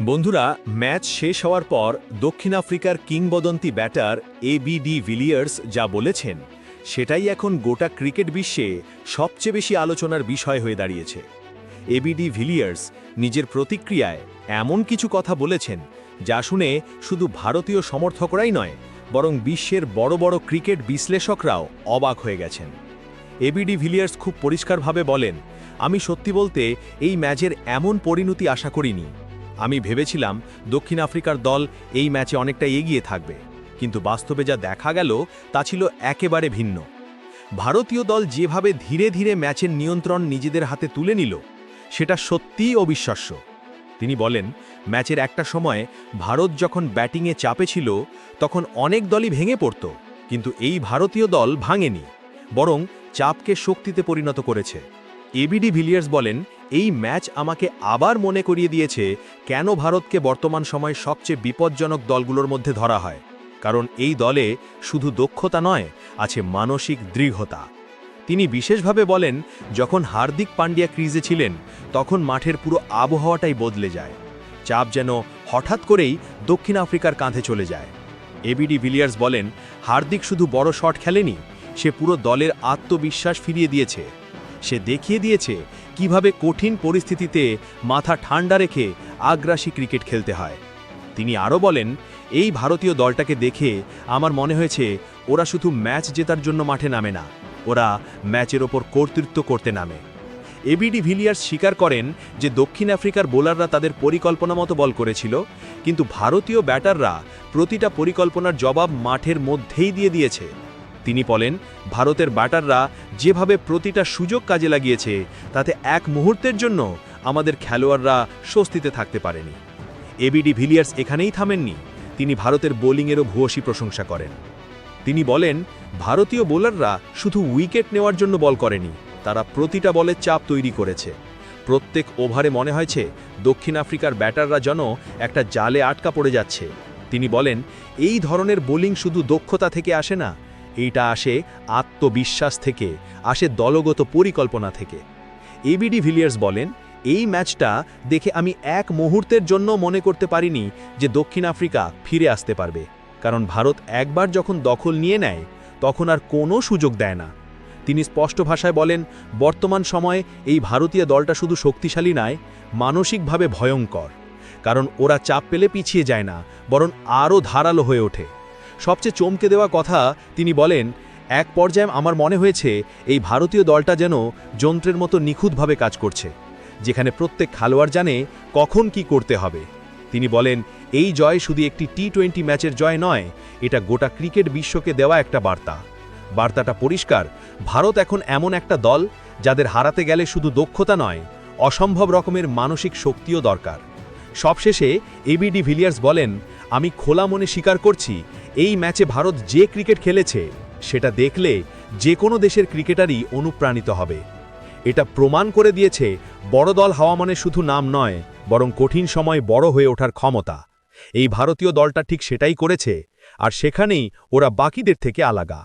বন্ধুরা, ম্যাচ শেষ হওয়ার পর দক্ষিণ আফ্রিকার কিংবদন্তি ব্যাটার এবিডি ভিলিয়ার্স যা বলেছেন সেটাই এখন গোটা ক্রিকেট বিশ্বে সবচেয়ে বেশি আলোচনার বিষয় হয়ে দাঁড়িয়েছে। এবিডি ভিলিয়ার্স নিজের প্রতিক্রিয়ায় এমন কিছু কথা বলেছেন যা শুনে শুধু ভারতীয় সমর্থকরাই নয়, বরং বিশ্বের বড় বড় ক্রিকেট বিশ্লেষকরাও অবাক হয়ে গেছেন। এবিডি ভিলিয়ার্স খুব পরিষ্কারভাবে বলেন, আমি সত্যি বলতে এই ম্যাচের এমন পরিণতি আশা করিনি। আমি ভেবেছিলাম দক্ষিণ আফ্রিকার দল এই ম্যাচে অনেকটা এগিয়ে থাকবে, কিন্তু বাস্তবে যা দেখা গেল তা ছিল একেবারে ভিন্ন। ভারতীয় দল যেভাবে ধীরে ধীরে ম্যাচের নিয়ন্ত্রণ নিজেদের হাতে তুলে নিল সেটা সত্যিই অবিশ্বাস্য। তিনি বলেন, ম্যাচের একটা সময় ভারত যখন ব্যাটিংয়ে চাপে ছিল তখন অনেক দলই ভেঙে পড়ত, কিন্তু এই ভারতীয় দল ভাঙেনি, বরং চাপকে শক্তিতে পরিণত করেছে। এবিডি ভিলিয়ার্স বলেন, এই ম্যাচ আমাকে আবার মনে করিয়ে দিয়েছে কেন ভারতকে বর্তমান সময়ে সবচেয়ে বিপজ্জনক দলগুলোর মধ্যে ধরা হয়। কারণ এই দলে শুধু দক্ষতা নয়, আছে মানসিক দৃঢ়তা। তিনি বিশেষভাবে বলেন, যখন হার্দিক পান্ডিয়া ক্রিজে ছিলেন তখন মাঠের পুরো আবহাওয়াটাই বদলে যায়। চাপ যেন হঠাৎ করেই দক্ষিণ আফ্রিকার কাঁধে চলে যায়। এবিডি ভিলিয়ার্স বলেন, হার্দিক শুধু বড় শট খেলেনি, সে পুরো দলের আত্মবিশ্বাস ফিরিয়ে দিয়েছে। সে দেখিয়ে দিয়েছে কিভাবে কঠিন পরিস্থিতিতে মাথা ঠান্ডা রেখে আগ্রাসী ক্রিকেট খেলতে হয়। তিনি আরও বলেন, এই ভারতীয় দলটাকে দেখে আমার মনে হয়েছে ওরা শুধু ম্যাচ জেতার জন্য মাঠে নামে না, ওরা ম্যাচের ওপর কর্তৃত্ব করতে নামে। এবিডি ভিলিয়ার্স স্বীকার করেন যে দক্ষিণ আফ্রিকার বোলাররা তাদের পরিকল্পনা মতো বল করেছিল, কিন্তু ভারতীয় ব্যাটাররা প্রতিটা পরিকল্পনার জবাব মাঠের মধ্যেই দিয়ে দিয়েছে। তিনি বলেন, ভারতের ব্যাটাররা যেভাবে প্রতিটা সুযোগ কাজে লাগিয়েছে তাতে এক মুহূর্তের জন্য আমাদের খেলোয়াড়রা স্বস্তিতে থাকতে পারেনি। এবিডি ভিলিয়ার্স এখানেই থামেননি, তিনি ভারতের বোলিংয়েরও ভূয়সী প্রশংসা করেন। তিনি বলেন, ভারতীয় বোলাররা শুধু উইকেট নেওয়ার জন্য বল করেনি, তারা প্রতিটা বলে চাপ তৈরি করেছে। প্রত্যেক ওভারে মনে হয়েছে দক্ষিণ আফ্রিকার ব্যাটাররা যেন একটা জালে আটকা পড়ে যাচ্ছে। তিনি বলেন, এই ধরনের বোলিং শুধু দক্ষতা থেকে আসে না, এইটা আসে আত্মবিশ্বাস থেকে, আসে দলগত পরিকল্পনা থেকে। এবিডি ভিলিয়ার্স বলেন, এই ম্যাচটা দেখে আমি এক মুহূর্তের জন্য মনে করতে পারিনি যে দক্ষিণ আফ্রিকা ফিরে আসতে পারবে, কারণ ভারত একবার যখন দখল নিয়ে নেয় তখন আর কোনো সুযোগ দেয় না। তিনি স্পষ্ট ভাষায় বলেন, বর্তমান সময়ে এই ভারতীয় দলটা শুধু শক্তিশালী নয়, মানসিকভাবে ভয়ঙ্কর, কারণ ওরা চাপ পেলে পিছিয়ে যায় না, বরং আরও ধারালো হয়ে ওঠে। সবচেয়ে চমকে দেওয়া কথা, তিনি বলেন, এক পর্যায়ে আমার মনে হয়েছে এই ভারতীয় দলটা যেন যন্ত্রের মতো নিখুঁতভাবে কাজ করছে, যেখানে প্রত্যেক খেলোয়াড় জানে কখন কি করতে হবে। তিনি বলেন, এই জয় শুধু একটি টি-20 ম্যাচের জয় নয়, এটা গোটা ক্রিকেট বিশ্বকে দেওয়া একটা বার্তা। বার্তাটা পরিষ্কার, ভারত এখন এমন একটা দল যাদের হারাতে গেলে শুধু দক্ষতা নয়, অসম্ভব রকমের মানসিক শক্তিও দরকার। সবশেষে এবিডি ভিলিয়ার্স বলেন, আমি খোলা মনে স্বীকার করছি, এই ম্যাচে ভারত যে ক্রিকেট খেলেছে সেটা দেখলে যে কোনো দেশের ক্রিকেটারই অনুপ্রাণিত হবে। এটা প্রমাণ করে দিয়েছে বড় দল হওয়া মানে শুধু নাম নয়, বরং কঠিন সময় বড় হয়ে ওঠার ক্ষমতা। এই ভারতীয় দলটা ঠিক সেটাই করেছে, আর সেখানেই ওরা বাকিদের থেকে আলাদা।